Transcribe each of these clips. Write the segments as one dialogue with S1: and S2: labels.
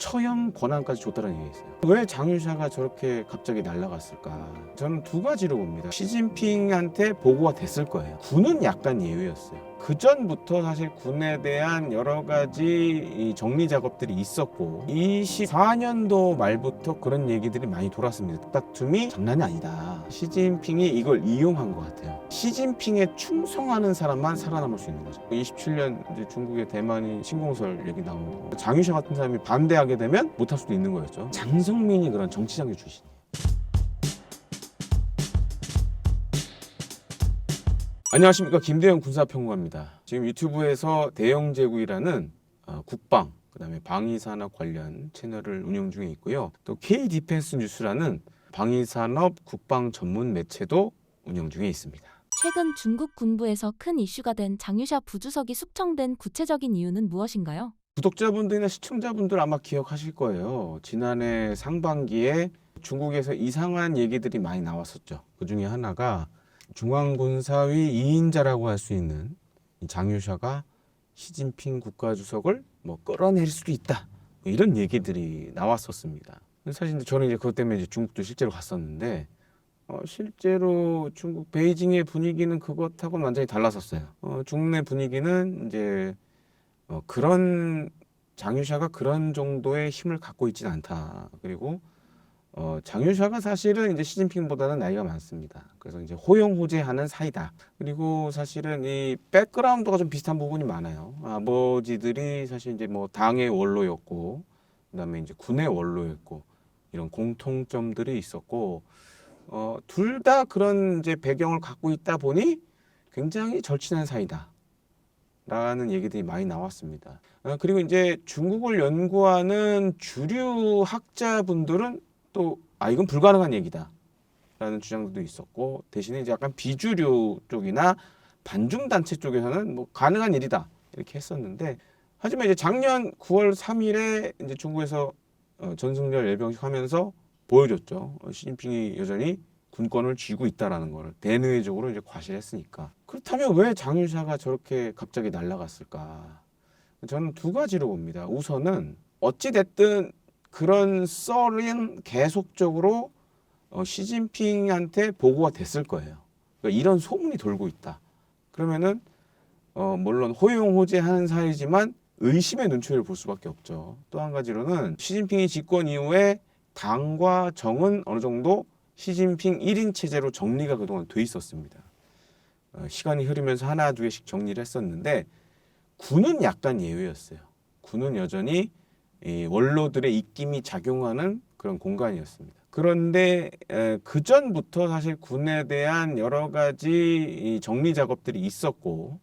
S1: 처형 권한까지 줬다는 얘기가 있어요. 왜 장유샤가 저렇게 갑자기 날아갔을까? 저는 두 가지로 봅니다. 시진핑한테 보고가 됐을 거예요. 군은 약간 예외였어요. 그 전부터 사실 군에 대한 여러 가지 정리 작업들이 있었고 24년도 말부터 그런 얘기들이 많이 돌았습니다. 뚝딱툼이 장난이 아니다. 시진핑이 이걸 이용한 것 같아요. 시진핑에 충성하는 사람만 살아남을 수 있는 거죠. 27년 이제 중국의 대만이 신공설 얘기 나오고 장유샤 같은 사람이 반대하게 되면 못할 수도 있는 거였죠. 장성민이 그런 정치장교 출신이에요. 안녕하십니까, 김대영 군사평론가입니다. 지금 유튜브에서 대영제국이라는 국방, 그다음에 방위산업 관련 채널을 운영 중에 있고요. 또 K-디펜스 뉴스라는 방위산업 국방 전문 매체도 운영 중에 있습니다.
S2: 최근 중국 군부에서 큰 이슈가 된 장유샤 부주석이 숙청된 구체적인 이유는 무엇인가요?
S1: 구독자분들이나 시청자분들 아마 기억하실 거예요. 지난해 상반기에 중국에서 이상한 얘기들이 많이 나왔었죠. 그 중에 하나가 중앙군사위 2인자라고 할 수 있는 장유샤가 시진핑 국가주석을 끌어낼 수도 있다, 이런 얘기들이 나왔었습니다. 사실 저는 이제 그것 때문에 중국도 실제로 갔었는데 실제로 중국 베이징의 분위기는 그것하고는 완전히 달랐었어요. 중국 내 분위기는 이제 그런 장유샤가 그런 정도의 힘을 갖고 있지는 않다. 그리고 장유샤가 사실은 이제 시진핑보다는 나이가 많습니다. 그래서 이제 호용호제하는 사이다. 그리고 사실은 이 백그라운드가 좀 비슷한 부분이 많아요. 아버지들이 사실 이제 당의 원로였고, 그다음에 이제 군의 원로였고, 이런 공통점들이 있었고, 둘 다 그런 이제 배경을 갖고 있다 보니 굉장히 절친한 사이다. 라는 얘기들이 많이 나왔습니다. 그리고 이제 중국을 연구하는 주류 학자분들은 또 이건 불가능한 얘기다 라는 주장도 있었고, 대신에 이제 약간 비주류 쪽이나 반중 단체 쪽에서는 가능한 일이다 이렇게 했었는데, 하지만 이제 작년 9월 3일에 이제 중국에서 전승절 열병식 하면서 보여줬죠. 시진핑이 여전히 군권을 쥐고 있다라는 걸 대내외적으로 이제 과시했으니까. 그렇다면 왜 장유샤가 저렇게 갑자기 날아갔을까? 저는 두 가지로 봅니다. 우선은 어찌 됐든 그런 썰은 계속적으로 시진핑한테 보고가 됐을 거예요. 그러니까 이런 소문이 돌고 있다. 그러면은 물론 호용호제하는 사이지만 의심의 눈초리를 볼 수밖에 없죠. 또 한 가지로는 시진핑이 집권 이후에 당과 정은 어느 정도 시진핑 1인 체제로 정리가 그동안 돼 있었습니다. 시간이 흐르면서 하나 두 개씩 정리를 했었는데 군은 약간 예외였어요. 군은 여전히 이 원로들의 입김이 작용하는 그런 공간이었습니다. 그런데 그 전부터 사실 군에 대한 여러 가지 정리 작업들이 있었고,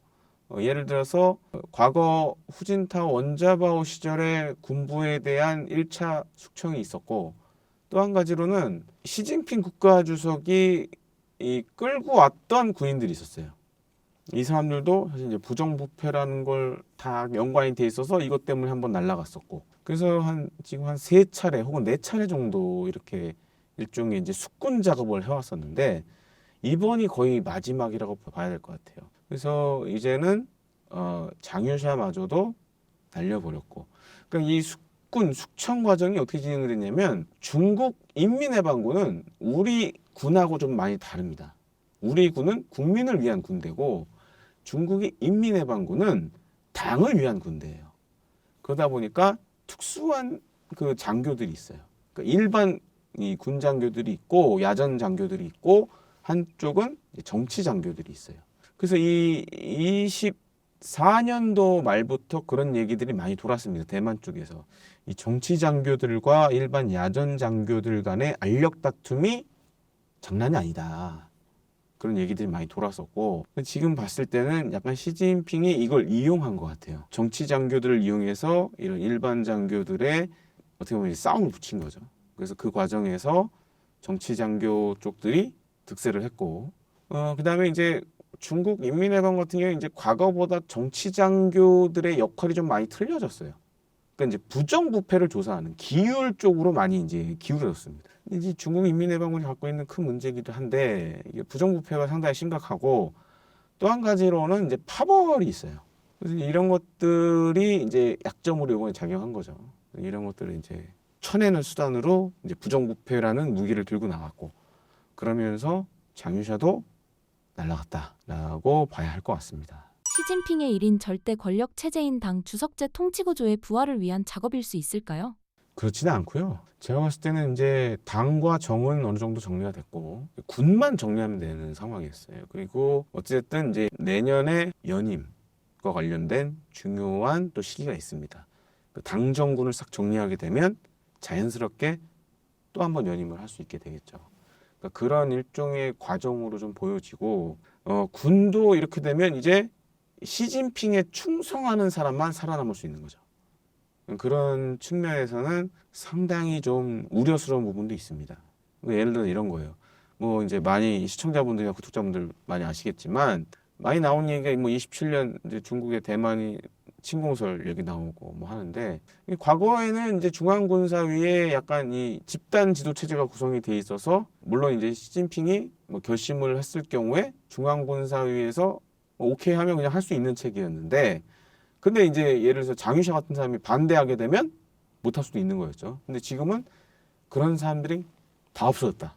S1: 예를 들어서 과거 후진타오 원자바오 시절에 군부에 대한 1차 숙청이 있었고, 또 한 가지로는 시진핑 국가주석이 끌고 왔던 군인들이 있었어요. 이 사람들도 사실 이제 부정부패라는 걸 다 연관이 돼 있어서 이것 때문에 한번 날아갔었고, 그래서 지금 한 3차례 혹은 4차례 정도 이렇게 일종의 이제 숙군 작업을 해왔었는데, 이번이 거의 마지막이라고 봐야 될 것 같아요. 그래서 이제는 장유샤마저도 날려버렸고, 그러니까 이 숙청 과정이 어떻게 진행이 됐냐면, 중국 인민해방군은 우리 군하고 좀 많이 다릅니다. 우리 군은 국민을 위한 군대고, 중국의 인민해방군은 당을 위한 군대예요. 그러다 보니까 특수한 그 장교들이 있어요. 그러니까 일반 이 군 장교들이 있고 야전 장교들이 있고, 한쪽은 정치 장교들이 있어요. 그래서 이 24년도 말부터 그런 얘기들이 많이 돌았습니다. 대만 쪽에서 이 정치 장교들과 일반 야전 장교들 간의 알력 다툼이 장난이 아니다. 그런 얘기들이 많이 돌았었고, 지금 봤을 때는 약간 시진핑이 이걸 이용한 것 같아요. 정치 장교들을 이용해서 이런 일반 장교들의 어떻게 보면 싸움을 붙인 거죠. 그래서 그 과정에서 정치 장교 쪽들이 득세를 했고, 그 다음에 이제 중국 인민해방 같은 경우에 이제 과거보다 정치 장교들의 역할이 좀 많이 틀려졌어요. 그러니까 이제 부정부패를 조사하는 기율 쪽으로 많이 이제 기울어졌습니다. 이제 중국 인민해방군이 갖고 있는 큰 문제이기도 한데, 이게 부정부패가 상당히 심각하고, 또 한 가지로는 이제 파벌이 있어요. 그래서 이런 것들이 이제 약점으로 이번에 작용한 거죠. 이런 것들을 이제 쳐내는 수단으로 이제 부정부패라는 무기를 들고 나갔고, 그러면서 장유샤도 날아갔다라고 봐야 할 것 같습니다.
S2: 시진핑의 일인 절대 권력 체제인 당 주석제 통치구조의 부활을 위한 작업일 수 있을까요?
S1: 그렇지는 않고요. 제가 봤을 때는 이제 당과 정은 어느 정도 정리가 됐고 군만 정리하면 되는 상황이었어요. 그리고 어쨌든 이제 내년에 연임과 관련된 중요한 또 시기가 있습니다. 그 당 정군을 싹 정리하게 되면 자연스럽게 또 한 번 연임을 할 수 있게 되겠죠. 그러니까 그런 일종의 과정으로 좀 보여지고, 군도 이렇게 되면 이제 시진핑에 충성하는 사람만 살아남을 수 있는 거죠. 그런 측면에서는 상당히 좀 우려스러운 부분도 있습니다. 예를 들어 이런 거예요. 뭐 이제 많이 시청자분들이나 구독자분들 많이 아시겠지만 많이 나온 얘기가 뭐 27년 이제 중국의 대만이 침공설 얘기 나오고 뭐 하는데, 과거에는 이제 중앙군사위에 약간 이 집단 지도 체제가 구성이 돼 있어서, 물론 이제 시진핑이 뭐 결심을 했을 경우에 중앙군사위에서 오케이 하면 그냥 할 수 있는 체계였는데, 근데 이제 예를 들어서 장유샤 같은 사람이 반대하게 되면 못할 수도 있는 거였죠. 근데 지금은 그런 사람들이 다 없어졌다.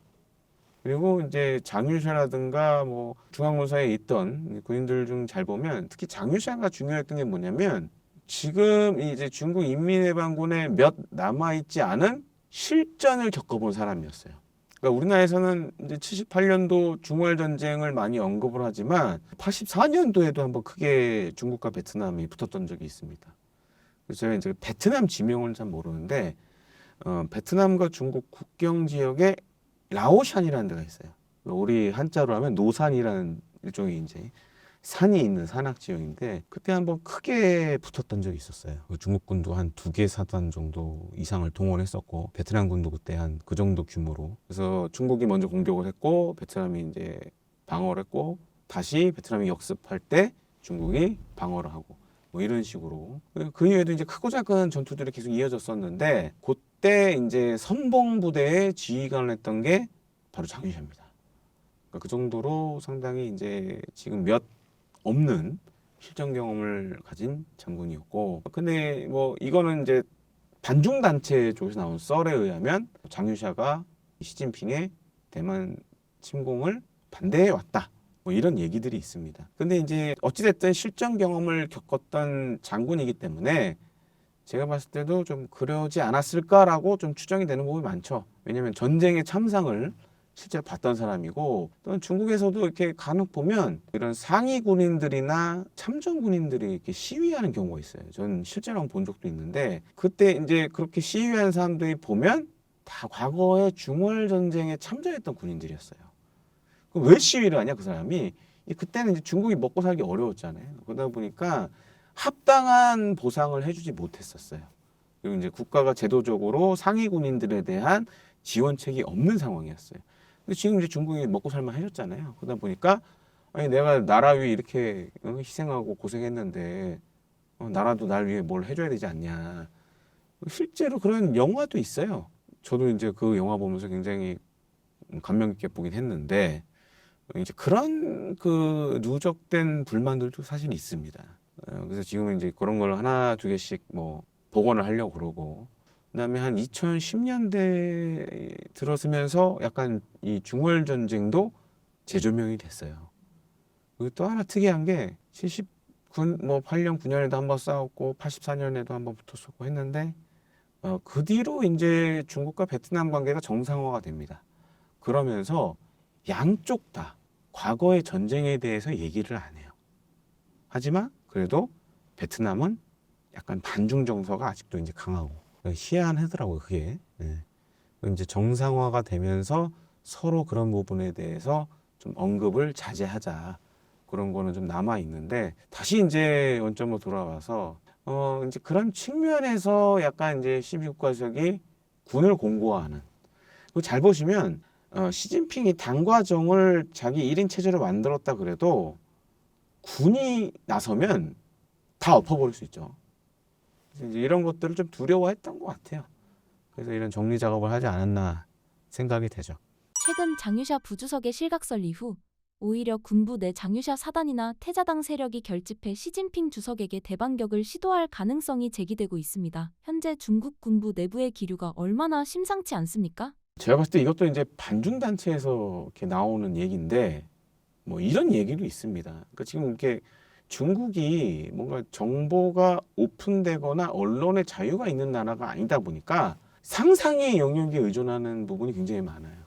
S1: 그리고 이제 장유샤라든가 뭐 중앙군사에 있던 군인들 중 잘 보면 특히 장유샤가 중요했던 게 뭐냐면, 지금 이제 중국 인민해방군에 몇 남아있지 않은 실전을 겪어본 사람이었어요. 그러니까 우리나라에서는 이제 78년도 중월 전쟁을 많이 언급을 하지만 84년도에도 한번 크게 중국과 베트남이 붙었던 적이 있습니다. 그래서 제가 이제 베트남 지명을 잘 모르는데, 베트남과 중국 국경 지역에 라오샨이라는 데가 있어요. 우리 한자로 하면 노산이라는 일종의 이제 산이 있는 산악 지역인데, 그때 한번 크게 붙었던 적이 있었어요. 중국군도 한 2개 사단 정도 이상을 동원했었고, 베트남군도 그때 한 그 정도 규모로. 그래서 중국이 먼저 공격을 했고, 베트남이 이제 방어를 했고, 다시 베트남이 역습할 때 중국이 방어를 하고, 뭐 이런 식으로. 그 이후에도 이제 크고 작은 전투들이 계속 이어졌었는데, 그때 이제 선봉부대의 지휘관을 했던 게 바로 장유샤입니다. 그러니까 그 정도로 상당히 이제 지금 몇 없는 실전 경험을 가진 장군이었고, 근데 뭐 이거는 이제 반중 단체 쪽에서 나온 썰에 의하면 장유샤가 시진핑의 대만 침공을 반대해 왔다, 뭐 이런 얘기들이 있습니다. 근데 이제 어찌됐든 실전 경험을 겪었던 장군이기 때문에 제가 봤을 때도 좀 그러지 않았을까라고 좀 추정이 되는 부분이 많죠. 왜냐하면 전쟁의 참상을 실제로 봤던 사람이고, 또 중국에서도 이렇게 간혹 보면 이런 상위 군인들이나 참전 군인들이 이렇게 시위하는 경우가 있어요. 전 실제로 한번 본 적도 있는데, 그때 이제 그렇게 시위한 사람들이 보면 다 과거에 중월 전쟁에 참전했던 군인들이었어요. 그럼 왜 시위를 하냐, 그 사람이? 그때는 이제 중국이 먹고 살기 어려웠잖아요. 그러다 보니까 합당한 보상을 해주지 못했었어요. 그리고 이제 국가가 제도적으로 상위 군인들에 대한 지원책이 없는 상황이었어요. 근데 지금 이제 중국이 먹고 살만 해줬잖아요. 그러다 보니까, 아니 내가 나라 위해 이렇게 희생하고 고생했는데 나라도 날 위해 뭘 해줘야 되지 않냐. 실제로 그런 영화도 있어요. 저도 이제 그 영화 보면서 굉장히 감명 깊게 보긴 했는데, 이제 그런 그 누적된 불만들도 사실 있습니다. 그래서 지금은 이제 그런 걸 하나 두 개씩 뭐 복원을 하려고 그러고, 그다음에 한 2010년대 들어서면서 약간 이 중월 전쟁도 재조명이 됐어요. 그리고 또 하나 특이한 게 79, 뭐 8년, 9년에도 한번 싸웠고 84년에도 한번 붙었었고 했는데, 그 뒤로 이제 중국과 베트남 관계가 정상화가 됩니다. 그러면서 양쪽 다 과거의 전쟁에 대해서 얘기를 안 해요. 하지만 그래도 베트남은 약간 반중 정서가 아직도 이제 강하고 희한하더라고요, 그게. 예. 이제 정상화가 되면서 서로 그런 부분에 대해서 좀 언급을 자제하자, 그런 거는 좀 남아 있는데, 다시 이제 원점으로 돌아와서 이제 그런 측면에서 약간 이제 12국가석이 군을 공고화하는. 그리고 잘 보시면 시진핑이 당과 정을 자기 1인 체제로 만들었다 그래도 군이 나서면 다 엎어버릴 수 있죠. 그래서 이제 이런 것들을 좀 두려워했던 것 같아요. 그래서 이런 정리 작업을 하지 않았나 생각이 되죠.
S2: 최근 장유샤 부주석의 실각설 이후 오히려 군부 내 장유샤 사단이나 태자당 세력이 결집해 시진핑 주석에게 대반격을 시도할 가능성이 제기되고 있습니다. 현재 중국 군부 내부의 기류가 얼마나 심상치 않습니까?
S1: 제가 봤을 때 이것도 이제 반중 단체에서 이렇게 나오는 얘기인데 뭐 이런 얘기도 있습니다. 그러니까 지금 이렇게 중국이 뭔가 정보가 오픈되거나 언론의 자유가 있는 나라가 아니다 보니까 상상의 영역에 의존하는 부분이 굉장히 많아요.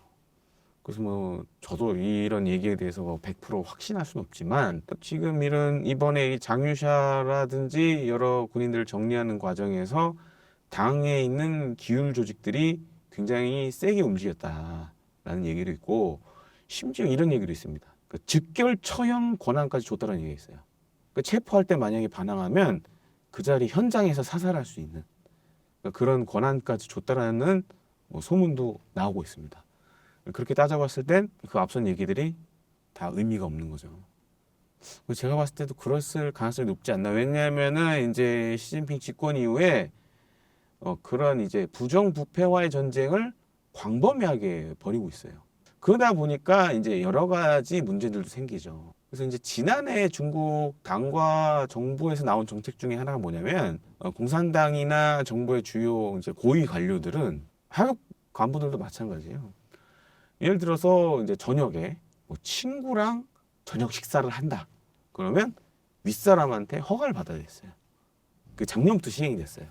S1: 그래서 뭐 저도 이런 얘기에 대해서 뭐 100% 확신할 수는 없지만 지금 이번에 이 장유샤라든지 여러 군인들을 정리하는 과정에서 당에 있는 기율 조직들이 굉장히 세게 움직였다라는 얘기도 있고 심지어 이런 얘기도 있습니다. 그 즉결 처형 권한까지 줬다는 얘기가 있어요. 그 체포할 때 만약에 반항하면 그 자리 현장에서 사살할 수 있는 그런 권한까지 줬다라는 뭐 소문도 나오고 있습니다. 그렇게 따져봤을 땐 그 앞선 얘기들이 다 의미가 없는 거죠. 제가 봤을 때도 그랬을 가능성이 높지 않나. 왜냐하면은 이제 시진핑 집권 이후에 그런 이제 부정부패와의 전쟁을 광범위하게 벌이고 있어요. 그러다 보니까 이제 여러 가지 문제들도 생기죠. 그래서 이제 지난해 중국 당과 정부에서 나온 정책 중에 하나가 뭐냐면 공산당이나 정부의 주요 이제 고위 관료들은 하급 간부들도 마찬가지예요. 예를 들어서 이제 저녁에 뭐 친구랑 저녁 식사를 한다. 그러면 윗사람한테 허가를 받아야 됐어요. 그 작년부터 시행이 됐어요.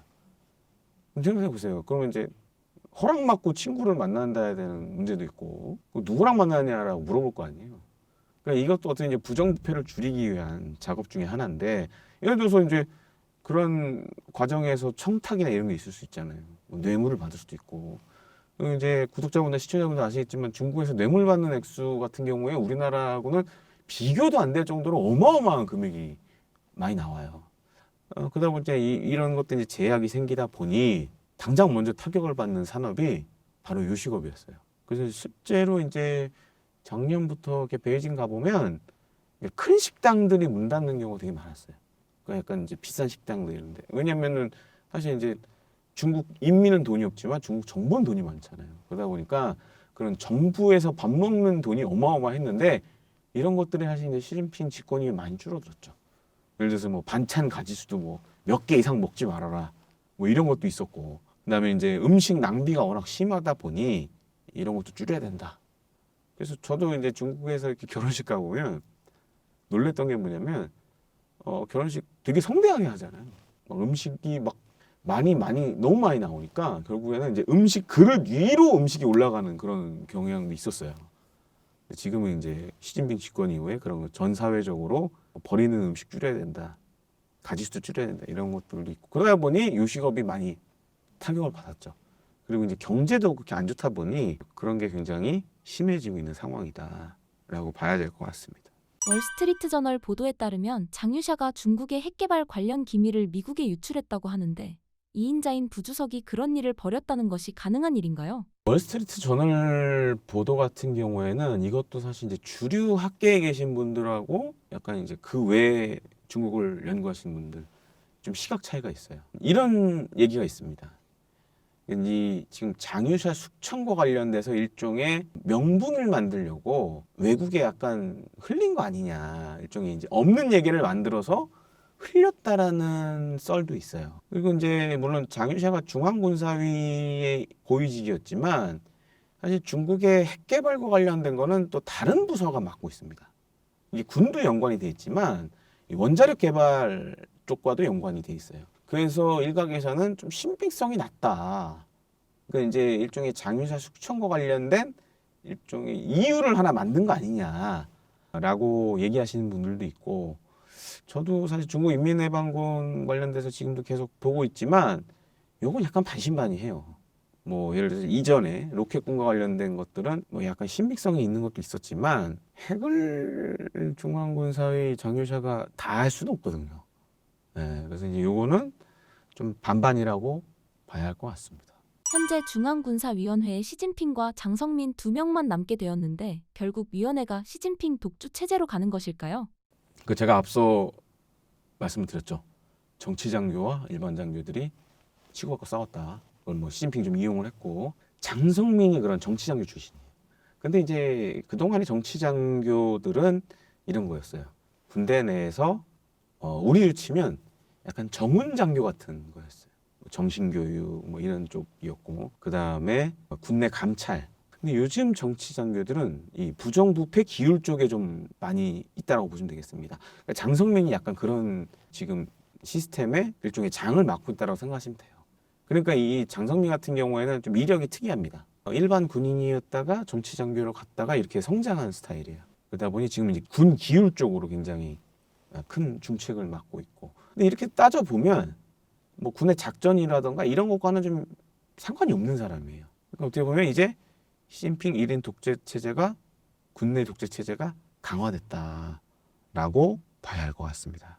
S1: 생각해 보세요. 그러면 이제 허락 받고 친구를 만난다야 되는 문제도 있고 누구랑 만나냐라고 물어볼 거 아니에요. 그러니까 이것도 어떤 이제 부정부패를 줄이기 위한 작업 중에 하나인데 예를 들어서 이제 그런 과정에서 청탁이나 이런 게 있을 수 있잖아요. 뭐 뇌물을 받을 수도 있고. 이제 구독자분들, 시청자분들 아시겠지만 중국에서 뇌물 받는 액수 같은 경우에 우리나라하고는 비교도 안 될 정도로 어마어마한 금액이 많이 나와요. 그러다 보니까 이런 것들이 이제 제약이 생기다 보니 당장 먼저 타격을 받는 산업이 바로 요식업이었어요. 그래서 실제로 이제 작년부터 이렇게 베이징 가보면 큰 식당들이 문 닫는 경우가 되게 많았어요. 그러니까 약간 이제 비싼 식당들 이런데. 왜냐면은 사실 이제 중국 인민은 돈이 없지만 중국 정부는 돈이 많잖아요. 그러다 보니까 그런 정부에서 밥 먹는 돈이 어마어마했는데 이런 것들이 사실 이제 시진핑 집권이 많이 줄어들었죠. 예를 들어서 뭐 반찬 가지수도 뭐 몇 개 이상 먹지 말아라. 뭐 이런 것도 있었고. 그다음에 이제 음식 낭비가 워낙 심하다 보니 이런 것도 줄여야 된다. 그래서 저도 이제 중국에서 이렇게 결혼식 가보면 놀랬던 게 뭐냐면 결혼식 되게 성대하게 하잖아요. 막 음식이 막 너무 많이 나오니까 결국에는 이제 음식 그릇 위로 음식이 올라가는 그런 경향도 있었어요. 지금은 이제 시진핑 집권 이후에 그런 거 전 사회적으로 버리는 음식 줄여야 된다. 가짓수 줄여야 된다. 이런 것들도 있고. 그러다 보니 요식업이 많이 타격을 받았죠. 그리고 이제 경제도 그렇게 안 좋다 보니 그런 게 굉장히 심해지고 있는 상황이다라고 봐야 될 것 같습니다.
S2: 월스트리트 저널 보도에 따르면 장유샤가 중국의 핵개발 관련 기밀을 미국에 유출했다고 하는데 2인자인 부주석이 그런 일을 벌였다는 것이 가능한 일인가요?
S1: 월스트리트 저널 보도 같은 경우에는 이것도 사실 이제 주류 학계에 계신 분들하고 약간 이제 그 외에 중국을 연구하시는 분들 좀 시각 차이가 있어요. 이런 얘기가 있습니다. 이 지금 장유샤 숙청과 관련돼서 일종의 명분을 만들려고 외국에 약간 흘린 거 아니냐, 일종의 이제 없는 얘기를 만들어서 흘렸다라는 썰도 있어요. 그리고 이제 물론 장유샤가 중앙군사위의 고위직이었지만 사실 중국의 핵개발과 관련된 거는 또 다른 부서가 맡고 있습니다. 이게 군도 연관이 돼 있지만 원자력 개발 쪽과도 연관이 돼 있어요. 그래서 일각에서는 좀 신빙성이 낮다. 그러니까 이제 일종의 장유샤 숙청과 관련된 일종의 이유를 하나 만든 거 아니냐라고 얘기하시는 분들도 있고, 저도 사실 중국 인민해방군 관련돼서 지금도 계속 보고 있지만 요건 약간 반신반의해요. 뭐 예를 들어서 이전에 로켓군과 관련된 것들은 뭐 약간 신빙성이 있는 것도 있었지만 핵을 중앙군사의 장유샤가 다 할 수는 없거든요. 네, 그래서 이제 요거는 좀 반반이라고 봐야 할 것 같습니다.
S2: 현재 중앙군사위원회에 시진핑과 장성민 2명만 남게 되었는데 결국 위원회가 시진핑 독주 체제로 가는 것일까요?
S1: 그 제가 앞서 말씀드렸죠. 정치 장교와 일반 장교들이 치고받고 싸웠다. 그걸 뭐 시진핑이 좀 이용을 했고 장성민이 그런 정치 장교 출신이에요. 근데 이제 그동안의 정치 장교들은 이런 거였어요. 군대 내에서 우리로 치면 약간 정훈 장교 같은 거였어요. 정신교육 뭐 이런 쪽이었고, 그 다음에 군내 감찰. 근데 요즘 정치 장교들은 이 부정부패 기율 쪽에 좀 많이 있다라고 보시면 되겠습니다. 그러니까 장성민이 약간 그런 지금 시스템의 일종의 장을 맡고 있다라고 생각하시면 돼요. 그러니까 이 장성민 같은 경우에는 좀 이력이 특이합니다. 일반 군인이었다가 정치 장교로 갔다가 이렇게 성장한 스타일이에요. 그러다 보니 지금 이제 군 기율 쪽으로 굉장히 큰 중책을 맡고 있고. 근데 이렇게 따져 보면 뭐 군의 작전이라던가 이런 것과는 좀 상관이 없는 사람이에요. 그러니까 어떻게 보면 이제 시진핑 1인 독재 체제가 군내 독재 체제가 강화됐다라고 봐야 할 것 같습니다.